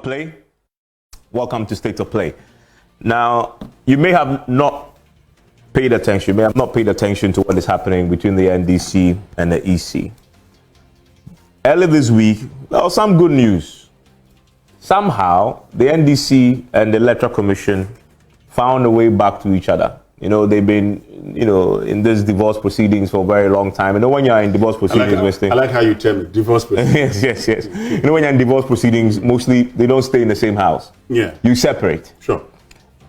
Play. Welcome to State of Play. Now, you may have not paid attention, to what is happening between the NDC and the EC. Earlier this week, there was some good news. Somehow, the NDC and the Electoral Commission found a way back to each other. You know, they've been, in this divorce proceedings for a very long time. You know, when you're in divorce proceedings, I like how you term it, divorce proceedings. yes. You know, when you're in divorce proceedings, mostly they don't stay in the same house. Yeah. You separate. Sure.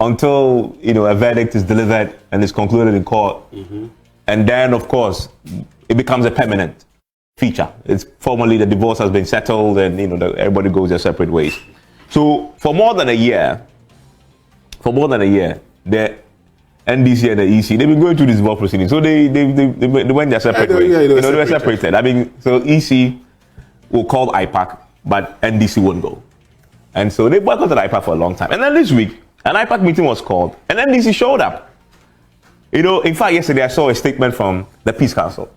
Until, a verdict is delivered and is concluded in court. Mm-hmm. And then, of course, it becomes a permanent feature. It's formally the divorce has been settled and, everybody goes their separate ways. So for more than a year, the NDC and the EC, they've been going through these divorce proceedings. So they went their separate ways. Yeah, they were separated. I mean, so EC will call IPAC, but NDC won't go. And so they boycotted IPAC for a long time. And then this week, an IPAC meeting was called, and NDC showed up. In fact, yesterday I saw a statement from the Peace Council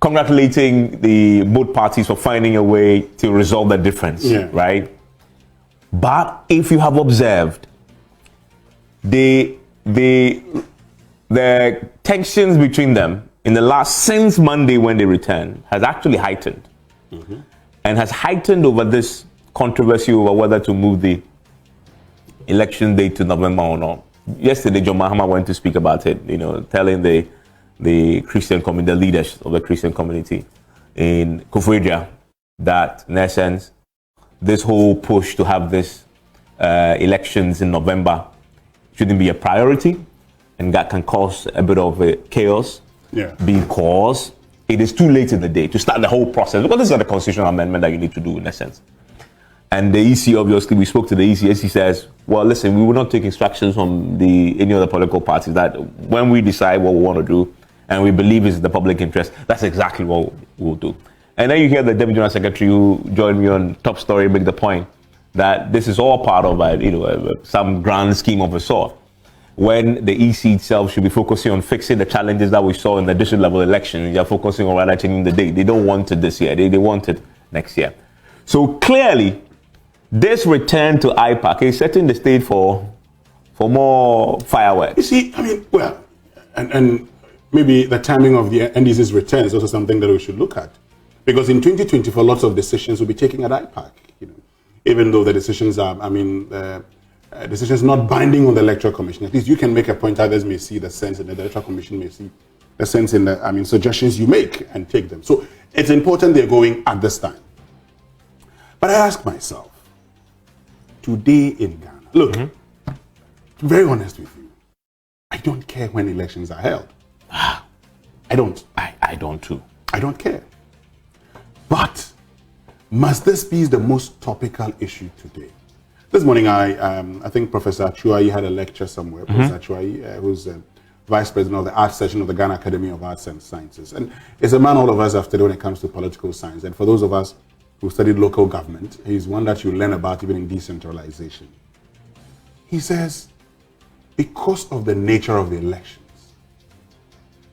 congratulating the both parties for finding a way to resolve the difference, right? But if you have observed, the tensions between them since Monday when they returned has actually heightened, and has heightened over this controversy over whether to move the election date to November or not. Yesterday, John Mahama went to speak about it, telling the Christian community, the leaders of the Christian community in Koforidua, that in essence, this whole push to have this elections in November shouldn't be a priority, and that can cause a bit of chaos, because it is too late in the day to start the whole process, because this is not a constitutional amendment that you need to do in essence. And the EC, obviously, we spoke to the EC. EC says, well, listen, we will not take instructions from any other political parties, that when we decide what we want to do and we believe is the public interest, that's exactly what we'll do. And then you hear the Deputy General Secretary who joined me on Top Story make the point that this is all part of some grand scheme of a sort, when the EC itself should be focusing on fixing the challenges that we saw in the district level elections. They're focusing on rather changing the date. They don't want it this year. They want it next year. So clearly, this return to IPAC is setting the stage for more fireworks. You see, and maybe the timing of the NDC's return is also something that we should look at. Because in 2024, lots of decisions will be taken at IPAC, even though the decisions are, decisions not binding on the Electoral Commission. At least you can make a point, others may see the sense, and the Electoral Commission may see the sense in the, suggestions you make and take them. So it's important they're going at this time. But I ask myself, today in Ghana, look, to be very honest with you, I don't care when elections are held. I don't. I don't too. I don't care. But must this be the most topical issue today? This morning, I think Professor Achuayi had a lecture somewhere. Professor Achuayi, who's Vice President of the Arts Section of the Ghana Academy of Arts and Sciences. And is a man all of us have studied when it comes to political science. And for those of us who studied local government, he's one that you learn about even in decentralization. He says, because of the nature of the elections,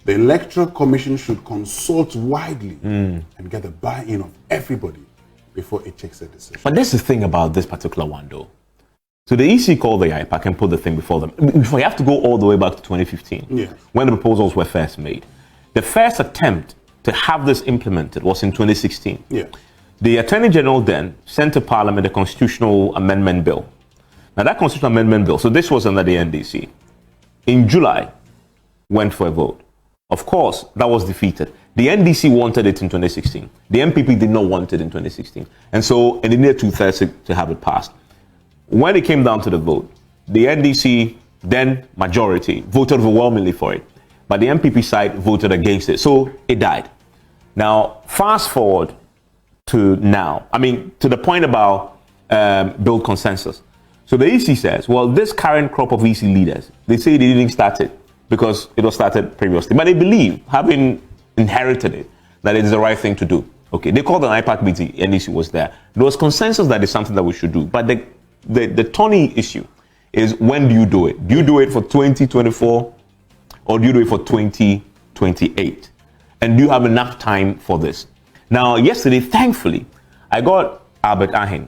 the Electoral Commission should consult widely and get the buy-in of everybody before it takes a decision. But that's the thing about this particular one, though. So the EC called the IPAC and put the thing before them. Before, you have to go all the way back to 2015, when the proposals were first made. The first attempt to have this implemented was in 2016. The Attorney General then sent to Parliament a constitutional amendment bill. Now that constitutional amendment bill, so this was under the NDC, in July, went for a vote. Of course, that was defeated. The NDC wanted it in 2016. The MPP did not want it in 2016. And so it needed 2/3 to have it passed. When it came down to the vote, the NDC, then majority, voted overwhelmingly for it. But the MPP side voted against it. So it died. Now, fast forward to now, to the point about build consensus. So the EC says, well, this current crop of EC leaders, they say they didn't start it because it was started previously. But they believe, having inherited it, that it is the right thing to do. Okay, they called an IPAC meeting, NDC was there. There was consensus that it's something that we should do. But the thorny issue is, when do you do it? Do you do it for 2024 or do you do it for 2028? And do you have enough time for this? Now, yesterday, thankfully, I got Albert Ahin,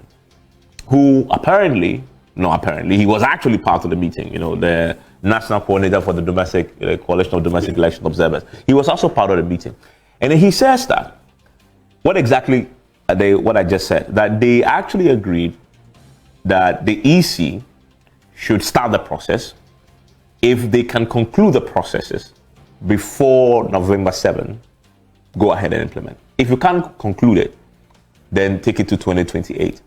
who he was actually part of the meeting, the national coordinator for the coalition of domestic election observers. He was also part of the meeting. And then he says that, what I just said, that they actually agreed that the EC should start the process if they can conclude the processes before November 7, go ahead and implement. If you can't conclude it, then take it to 2028.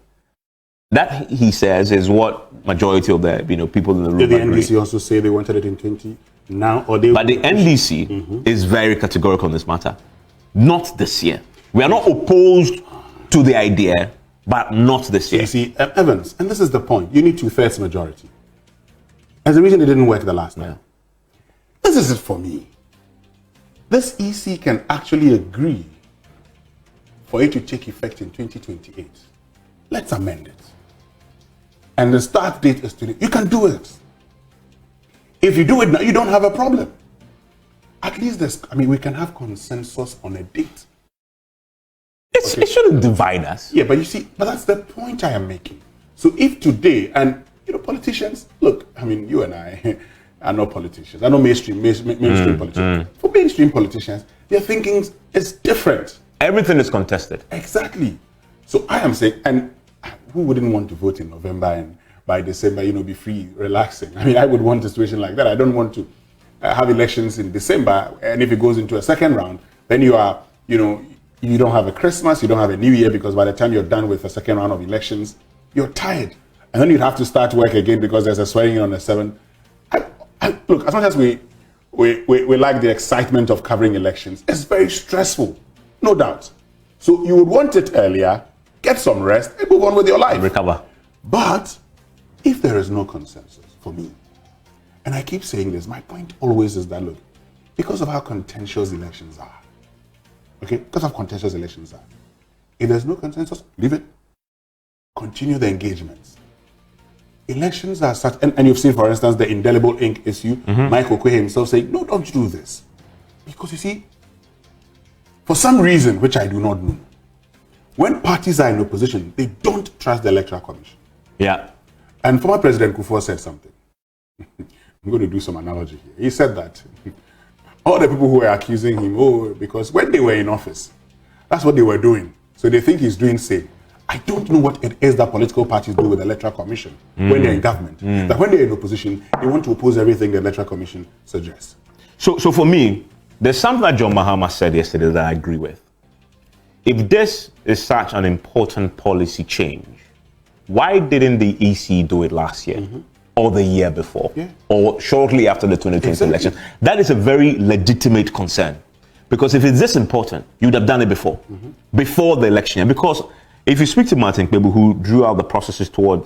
That, he says, is what majority of the people in the room Did the agree. NDC also say they wanted it in 20 now? But the NDC is very categorical on this matter. Not this year. We are not opposed to the idea, but not this year. You see, Evans, and this is the point, you need 2/3 majority. As the reason it didn't work the last time. This is it for me. This EC can actually agree for it to take effect in 2028. Let's amend it. And the start date is today. You can do it. If you do it now, you don't have a problem. At least we can have consensus on a date. It shouldn't divide us. Yeah, but you see, that's the point I am making. So if today, and politicians, look, you and I are not politicians. I know mainstream politicians. For mainstream politicians, their thinking is different. Everything is contested. Exactly. So I am saying, and who wouldn't want to vote in November and by December, be free, relaxing? I would want a situation like that. I don't want to have elections in December, and if it goes into a second round, then you are, you don't have a Christmas, you don't have a New Year, because by the time you're done with the second round of elections, you're tired. And then you'd have to start work again because there's a swearing in on the 7th. Look, as much as we like the excitement of covering elections, it's very stressful, no doubt. So you would want it earlier, get some rest, and move on with your life. Recover. But if there is no consensus, for me, and I keep saying this, my point always is that, look, because of how contentious elections are, if there's no consensus, leave it. Continue the engagements. Elections are such, and you've seen, for instance, the indelible ink issue, Michael Okoye himself saying, no, don't do this. Because you see, for some reason, which I do not know, when parties are in opposition, they don't trust the Electoral Commission. Yeah. And former President Kufuor said something. I'm going to do some analogy here. He said that all the people who were accusing him, because when they were in office, that's what they were doing. So they think he's doing same. I don't know what it is that political parties do with the Electoral Commission when they're in government. That when they're in opposition, they want to oppose everything the Electoral Commission suggests. So for me, there's something that John Mahama said yesterday that I agree with. If this is such an important policy change, why didn't the EC do it last year or the year before or shortly after the 2020 election? That is a very legitimate concern, because if it's this important, you'd have done it before the election. Because if you speak to Martin Kpebu, who drew out the processes for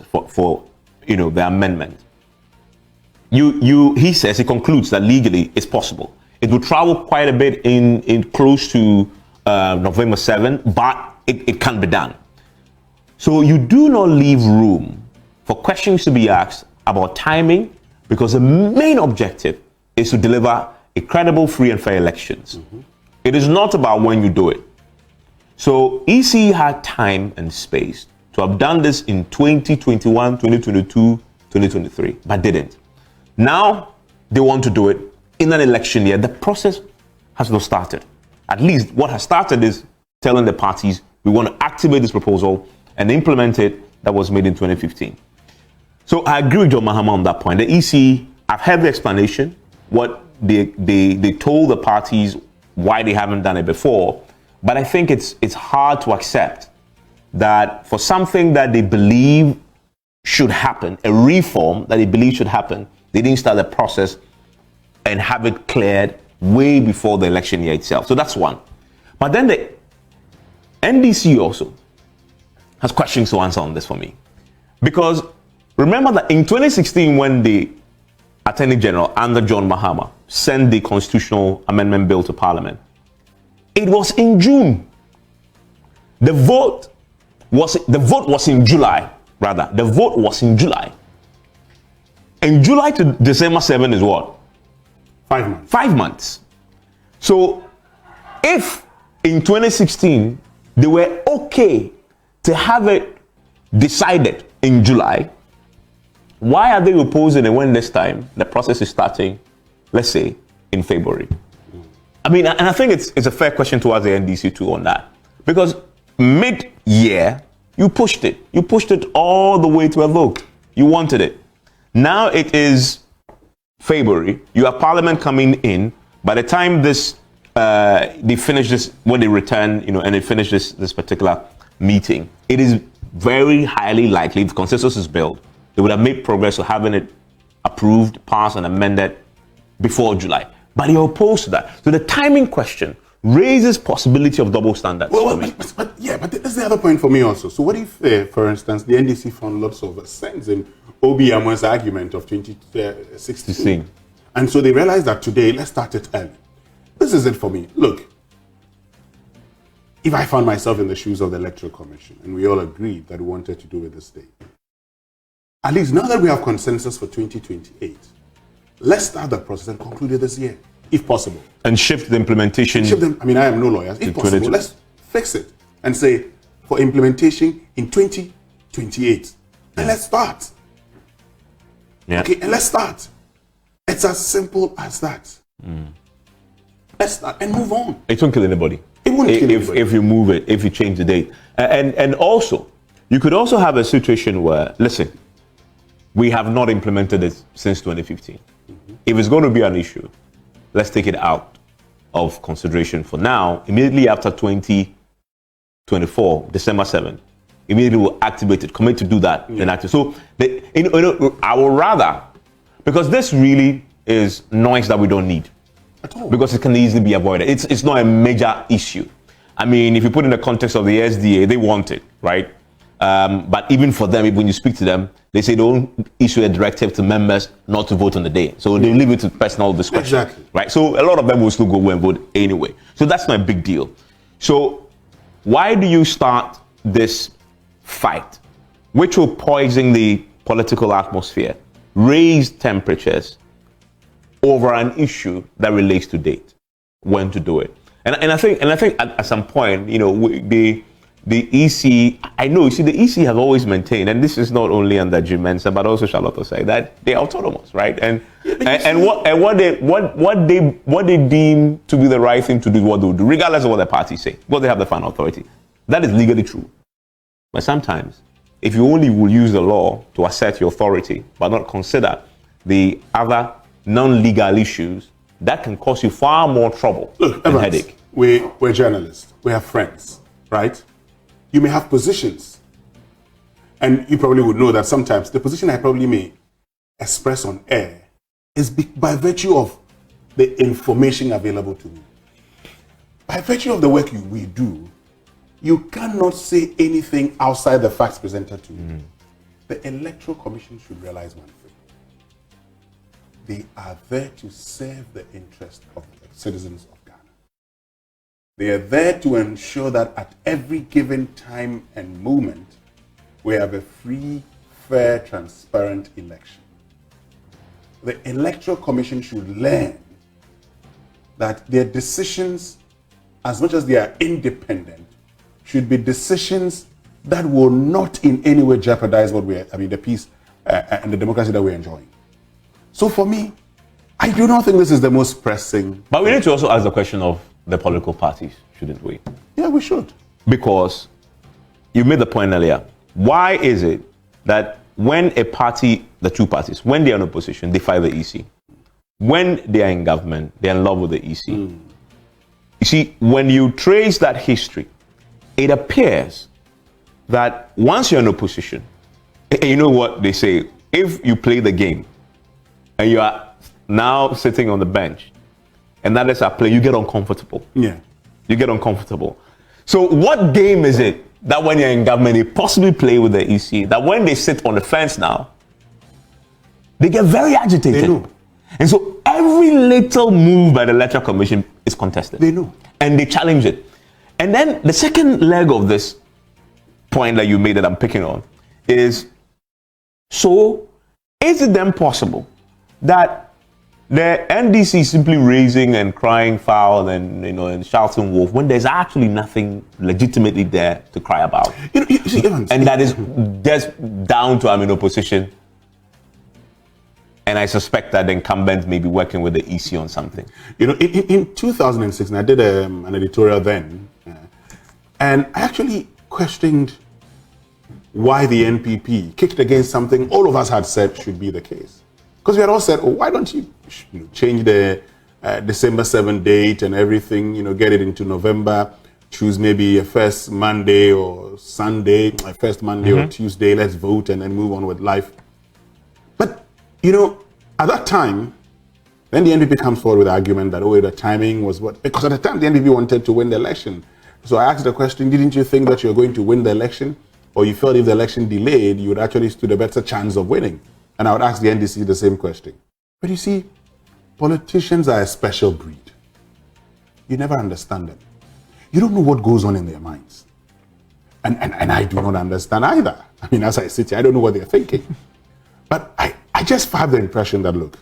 the amendment, he says, he concludes that legally it's possible. It will travel quite a bit in close to November 7, but it can be done. So you do not leave room for questions to be asked about timing, because the main objective is to deliver a credible, free and fair elections. It is not about when you do it. So EC had time and space to have done this in 2021, 2022, 2023, but didn't. Now they want to do it in an election year. The process has not started. At least what has started is telling the parties, we want to activate this proposal and implement it that was made in 2015. So I agree with John Mahama on that point. The EC, I've heard the explanation, what they told the parties why they haven't done it before, but I think it's hard to accept that for something that they believe should happen, a reform that they believe should happen, they didn't start the process and have it cleared way before the election year itself. So that's one. But then the NDC also has questions to answer on this for me. Because remember that in 2016, when the Attorney General under John Mahama sent the constitutional amendment bill to Parliament, it was in June. The vote was in July, rather. The vote was in July. And July to December 7 is what? 5 months. 5 months. So if in 2016 they were okay to have it decided in July, why are they opposing it when this time the process is starting, let's say, in February? I mean, and I think it's a fair question to ask the NDC too on that. Because mid-year, you pushed it. You pushed it all the way to a vote. You wanted it. Now it is February. You have Parliament coming in. By the time they finish this, when they return, and they finish this particular meeting, it is very highly likely, if consensus is built, they would have made progress to having it approved, passed, and amended before July. But you're opposed to that. So the timing question raises possibility of double standards. But that's the other point for me also. So what if, for instance, the NDC found lots of sense in Obi Amoah's argument of 2016? And so they realized that today, let's start it early. This is it for me. Look, if I found myself in the shoes of the Electoral Commission and we all agreed that we wanted to do it this day, at least now that we have consensus for 2028, let's start the process and conclude it this year, if possible. And shift the implementation. I mean, I am no lawyer. If possible, let's fix it and say for implementation in 2028. And let's start. Yeah. Okay, and let's start. It's as simple as that. Let's start and move on. It won't kill anybody. It won't kill anybody. If you move it, if you change the date. And also, you could also have a situation where, listen, we have not implemented it since 2015. If it's going to be an issue, let's take it out of consideration for now. Immediately after 2024, December 7th, immediately we'll activate it, commit to do that, then activate. So, I would rather, because this really is noise that we don't need. At all. Because it can easily be avoided. It's not a major issue. I mean, if you put in the context of the SDA, they want it, right? But even for them, when you speak to them, they say they don't issue a directive to members not to vote on the day. So they leave it to personal discretion. Exactly. Right? So a lot of them will still go and vote anyway. So that's not a big deal. So why do you start this fight, which will poison the political atmosphere, raise temperatures over an issue that relates to date, when to do it? And I think at some point, the EC, I know, the EC have always maintained, and this is not only under Evans Mensah, but also Charlotte say that they're autonomous, right? And what they deem to be the right thing to do, what they'll do, regardless of what the parties say, because they have the final authority. That is legally true. But sometimes, if you only will use the law to assert your authority, but not consider the other non-legal issues, that can cause you far more trouble and headache. We're journalists. We have friends, right? You may have positions. And you probably would know that sometimes the position I probably may express on air is by virtue of the information available to me. By virtue of the work we do, you cannot say anything outside the facts presented to you. The Electoral Commission should realize one thing. They are there to serve the interest of the citizens of Ghana. They are there to ensure that at every given time and moment, we have a free, fair, transparent election. The Electoral Commission should learn that their decisions, as much as they are independent, should be decisions that will not in any way jeopardize the peace and the democracy that we're enjoying. So for me, I do not think this is the most pressing. But we need to also ask the question of the political parties, shouldn't we? Yeah, we should. Because you made the point earlier. Why is it that when a party, the two parties, when they are in opposition, they fight the EC? When they are in government, they are in love with the EC. You see, when you trace that history, it appears that once you're in opposition, you know what they say, if you play the game and you are now sitting on the bench and others are playing, you get uncomfortable. Yeah. You get uncomfortable. So what game is it that when you're in government, they possibly play with the EC, that when they sit on the fence now, they get very agitated? They know. And so every little move by the Electoral Commission is contested. They know. And they challenge it. And then the second leg of this point that you made that I'm picking on is, so is it then possible that The NDC is simply raising and crying foul and shouting wolf when there's actually nothing legitimately there to cry about. You see, Evans, and that is just down to I'm in opposition. And I suspect that the incumbent may be working with the EC on something. In 2006, and I did an editorial then, and I actually questioned why the NPP kicked against something all of us had said should be the case. Because we had all said, why don't you change the December 7th date and everything, get it into November, choose maybe a first Monday or Sunday, a first Monday or Tuesday, let's vote and then move on with life. But, at that time, then the NPP comes forward with the argument that, the timing was what? Because at the time, the NPP wanted to win the election. So I asked the question, didn't you think that you're going to win the election? Or you felt if the election delayed, you would actually stood a better chance of winning? And I would ask the NDC the same question. But you see, politicians are a special breed. You never understand them. You don't know what goes on in their minds. And I do not understand either. I mean, as I sit here, I don't know what they're thinking. But I just have the impression that, look,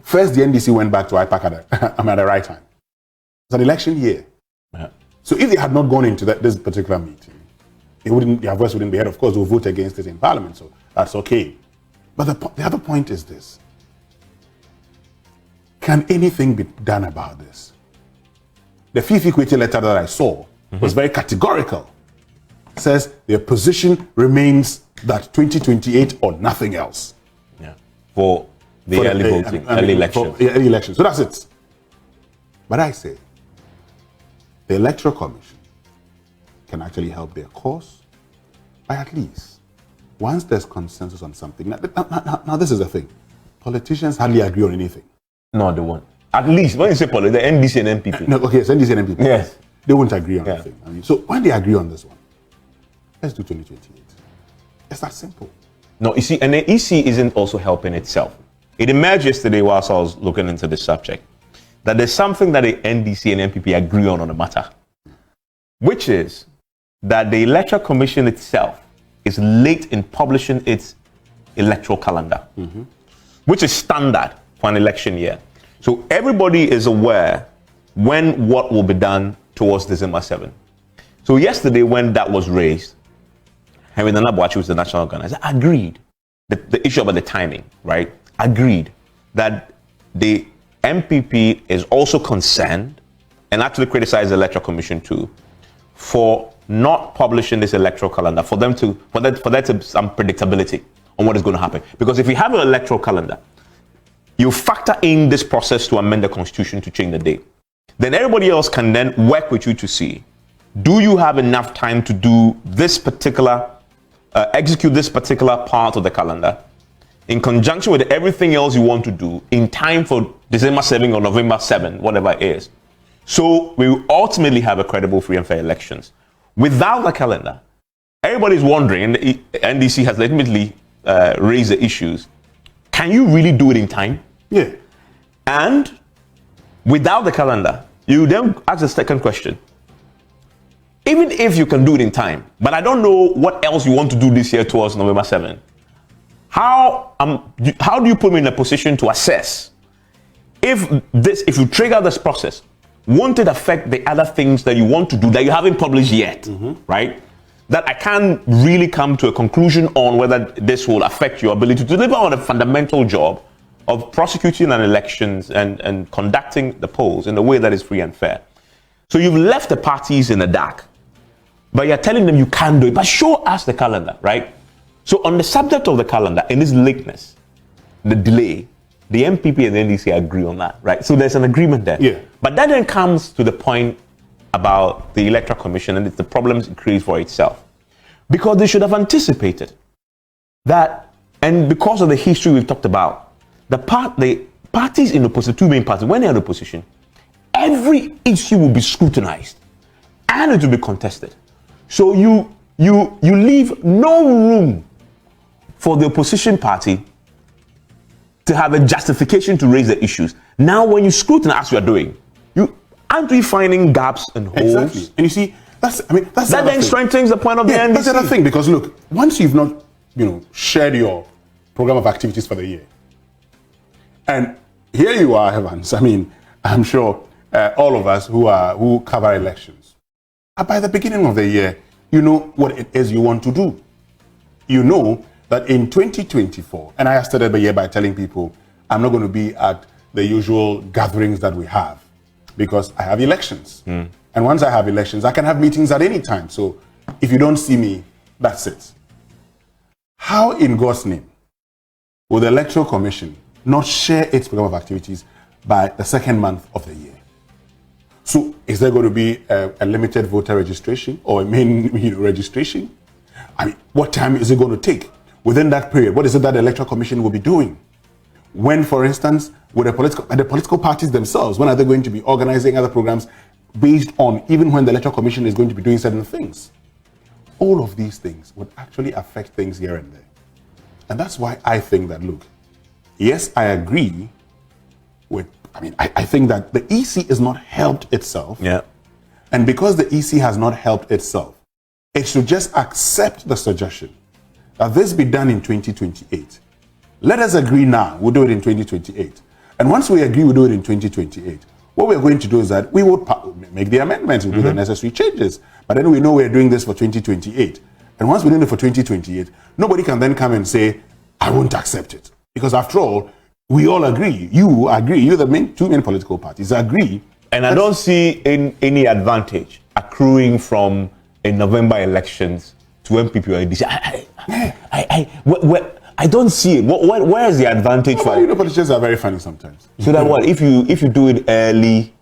first the NDC went back to IPAC at the right time. It's an election year. Yeah. So if they had not gone into this particular meeting, their voice wouldn't be heard. Of course, we'll vote against it in Parliament, so that's okay. But the other point is this. Can anything be done about this? The fifth equity letter that I saw was very categorical. It says their position remains that 2028 or nothing else. Yeah. For early voting, early elections. Early elections. So that's it. But I say, the Electoral Commission can actually help their cause by at least, once there's consensus on something. Now this is the thing. Politicians hardly agree on anything. No, they won't. At least, when you say politics, the NDC and NPP. No, okay, it's NDC and NPP. Yes. They won't agree on anything. I mean, so when they agree on this one, let's do 2028. It's that simple. No, you see, and the EC isn't also helping itself. It emerged yesterday whilst I was looking into this subject that there's something that the NDC and NPP agree on the matter, which is that the Electoral Commission itself is late in publishing its electoral calendar, which is standard for an election year. So everybody is aware what will be done towards December 7th. So yesterday when that was raised, Henry Nanabuachi, who's the national organizer, agreed the issue about the timing, right? Agreed that the MPP is also concerned and actually criticized the Electoral Commission too for not publishing this electoral calendar, for there to be some predictability on what is going to happen. Because if you have an electoral calendar, you factor in this process to amend the constitution to change the date. Then everybody else can then work with you to see, do you have enough time to do this particular, execute this particular part of the calendar in conjunction with everything else you want to do in time for December 7 or November 7, whatever it is. So we will ultimately have a credible, free and fair elections. Without a calendar, everybody's wondering, and the NDC has legitimately raised the issues, can you really do it in time? Yeah. And without the calendar, you then ask the second question. Even if you can do it in time, but I don't know what else you want to do this year towards November 7, how do you put me in a position to assess if you trigger this process, won't it affect the other things that you want to do that you haven't published yet, right? That I can't really come to a conclusion on whether this will affect your ability to deliver on a fundamental job of prosecuting an elections and conducting the polls in a way that is free and fair. So you've left the parties in the dark, but you're telling them you can do it, but show us the calendar, right? So on the subject of the calendar, in this lateness, the delay, the MPP and the NDC agree on that, right? So there's an agreement there. Yeah. But that then comes to the point about the Electoral Commission and the problems it creates for itself. Because they should have anticipated that, and because of the history we've talked about, the parties in opposition, two main parties, when they're in opposition, every issue will be scrutinized and it will be contested. So you leave no room for the opposition party to have a justification to raise the issues. Now, when you scrutinize, as you are doing, aren't we finding gaps and holes? Exactly. And you see, that then strengthens the point of the NDC. That's the other thing, because look, once you've not, shared your program of activities for the year, and here you are, Evans. I mean, I'm sure all of us who cover elections, by the beginning of the year, you know what it is you want to do. You know that in 2024, and I started the year by telling people, I'm not going to be at the usual gatherings that we have because I have elections. And once I have elections, I can have meetings at any time. So if you don't see me, that's it. How in God's name will the Electoral Commission not share its program of activities by the second month of the year? So is there going to be a limited voter registration or a main registration? I mean, what time is it going to take? Within that period, what is it that the Electoral Commission will be doing? When, for instance, with the political parties themselves, when are they going to be organizing other programs based on even when the Electoral Commission is going to be doing certain things? All of these things would actually affect things here and there. And that's why I think that, look, yes, I agree with, I think that the EC has not helped itself. Yeah. And because the EC has not helped itself, it should just accept the suggestion that this be done in 2028. Let us agree now, we'll do it in 2028. And once we agree, we'll do it in 2028. What we're going to do is that we will make the amendments, we'll do the necessary changes. But then we know we're doing this for 2028. And once we're doing it for 2028, nobody can then come and say, I won't accept it. Because after all, we all agree. You agree. The two main political parties agree. And I don't see any advantage accruing from a November elections to MPP or NDC. I don't see it. Where is the advantage for? Politicians are very funny sometimes. So that what if you do it early,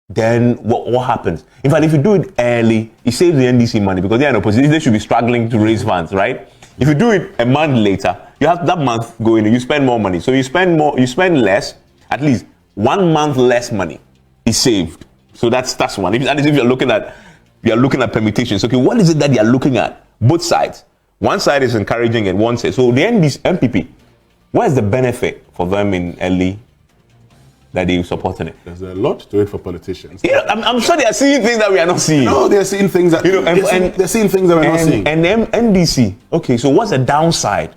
then what happens? In fact, if you do it early, it saves the NDC money because they're in opposition. They should be struggling to raise funds, right? If you do it a month later, you have that month going, you spend more money. So you spend less, at least 1 month less money is saved. So that's one. If you're looking at permutations, okay, what is it that you're looking at? Both sides. One side is encouraging it, one side. So the MPP, what is the benefit for them in early that they're supporting it? There's a lot to it for politicians. I'm sure they are seeing things that we are not seeing. No, they're seeing things that they're seeing things that we're not seeing. And NDC, okay, so what's the downside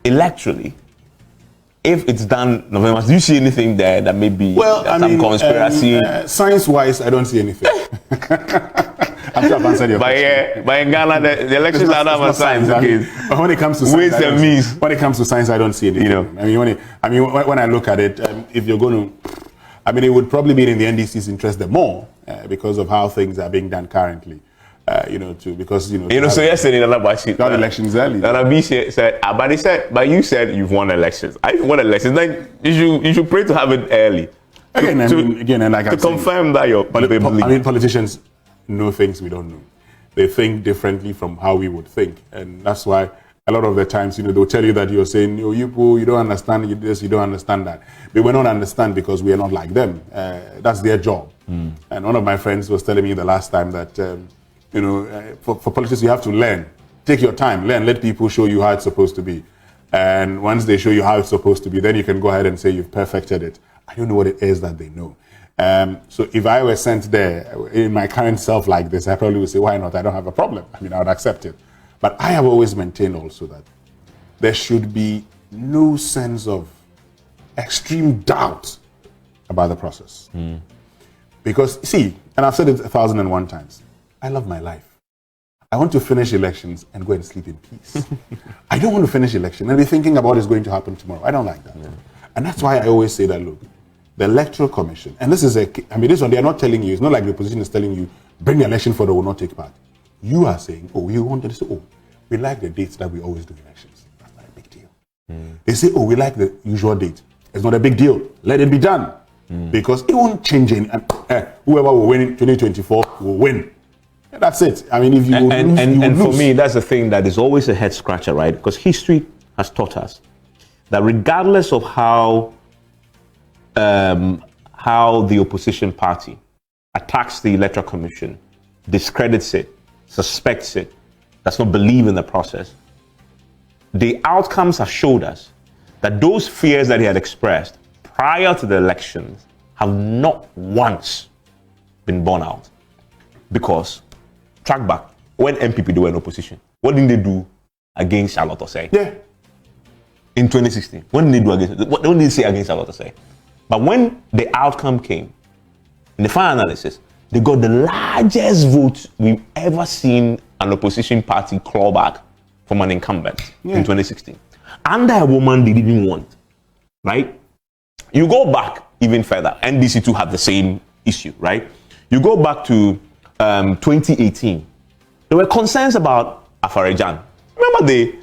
electorally if it's done November? Do you see anything there that may be some conspiracy? Science-wise, I don't see anything. I'm sure I've answered your question. But in Ghana, the elections are not science. Okay. But when it comes to science, I don't see anything. When I look at it, if you're going to, it would probably be in the NDC's interest the more because of how things are being done currently. So yesterday, got elections early. But you said you've won elections. I won elections. Then you should pray to have it early. To confirm that you're politicians know things we don't know. They think differently from how we would think, and that's why a lot of the times, they'll tell you that you're saying, you don't understand this, you don't understand that. But we don't understand because we are not like them. That's their job. And one of my friends was telling me the last time that, for politics, you have to learn. Take your time, learn, let people show you how it's supposed to be. And once they show you how it's supposed to be, then you can go ahead and say you've perfected it. I don't know what it is that they know. So if I were sent there in my current self like this, I probably would say, why not? I don't have a problem. I would accept it. But I have always maintained also that there should be no sense of extreme doubt about the process. Because, see, and I've said it 1,001 times, I love my life. I want to finish elections and go and sleep in peace. I don't want to finish election and be thinking about what's going to happen tomorrow. I don't like that. And that's why I always say that, look, the Electoral Commission, and this is this one, they are not telling you, it's not like the opposition is telling you, bring the election for they will not take part. You are saying, we wanted to say, we like the dates that we always do elections. That's not a big deal. They say, we like the usual date. It's not a big deal. Let it be done. Because it won't change any, whoever will win in 2024 will win. And that's it. If you and for me, that's the thing that is always a head scratcher, right? Because history has taught us that regardless of how the opposition party attacks the Electoral Commission, discredits it, suspects it, does not believe in the process, the outcomes have showed us that those fears that he had expressed prior to the elections have not once been borne out. Because, track back, when MPP were in opposition, what did they do against Charlotte Osei? Yeah. In 2016, what did they do against? What did they say against Charlotte Osei? But when the outcome came, in the final analysis, they got the largest vote we've ever seen an opposition party claw back from an incumbent in 2016. Under a woman they didn't want, right? You go back even further, NDC too had the same issue, right? You go back to 2018. There were concerns about Afarajan. Remember the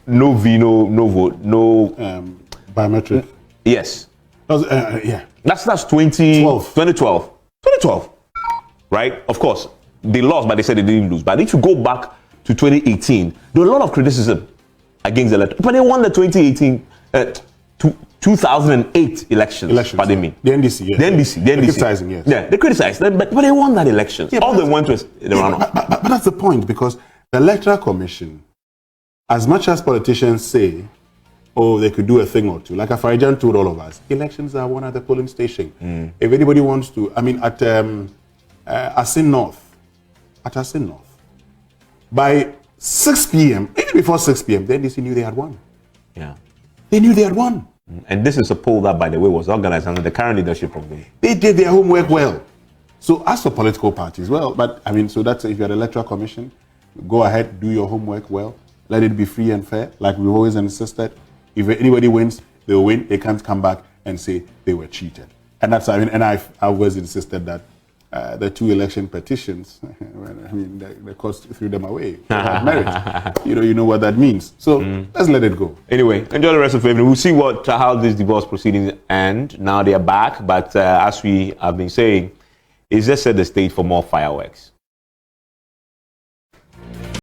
no vote, biometric. Yes. Yeah. That's 2012, right? Of course, they lost, but they said they didn't lose. But if you go back to 2018, there was a lot of criticism against the electoral. But they won the 2008 elections. Pardon me. The NDC, yes. The NDC. They're criticizing, yes. Yeah, they criticized them, but they won that election. Yeah, all they went was the runoff. But that's the point, because the Electoral Commission, as much as politicians say, oh, they could do a thing or two, like Afarajan told all of us, elections are won at the polling station. If anybody wants to, I mean, at Asin North, by 6 p.m., even before 6 p.m., the NDC knew they had won. Yeah. They knew they had won. And this is a poll that, by the way, was organized under the current leadership of the... They did their homework well. So as for political parties, well, but I mean, so that's, if you're the Electoral Commission, go ahead, do your homework well, let it be free and fair, like we've always insisted. If anybody wins, they'll win. They can't come back and say they were cheated. And that's, I mean, and I've always insisted that the 2 election petitions, I mean, the court threw them away without merit. You know what that means. So let's let it go. Anyway, enjoy the rest of the evening. We'll see how these divorce proceedings end. Now they are back, but as we have been saying, it's just set the stage for more fireworks.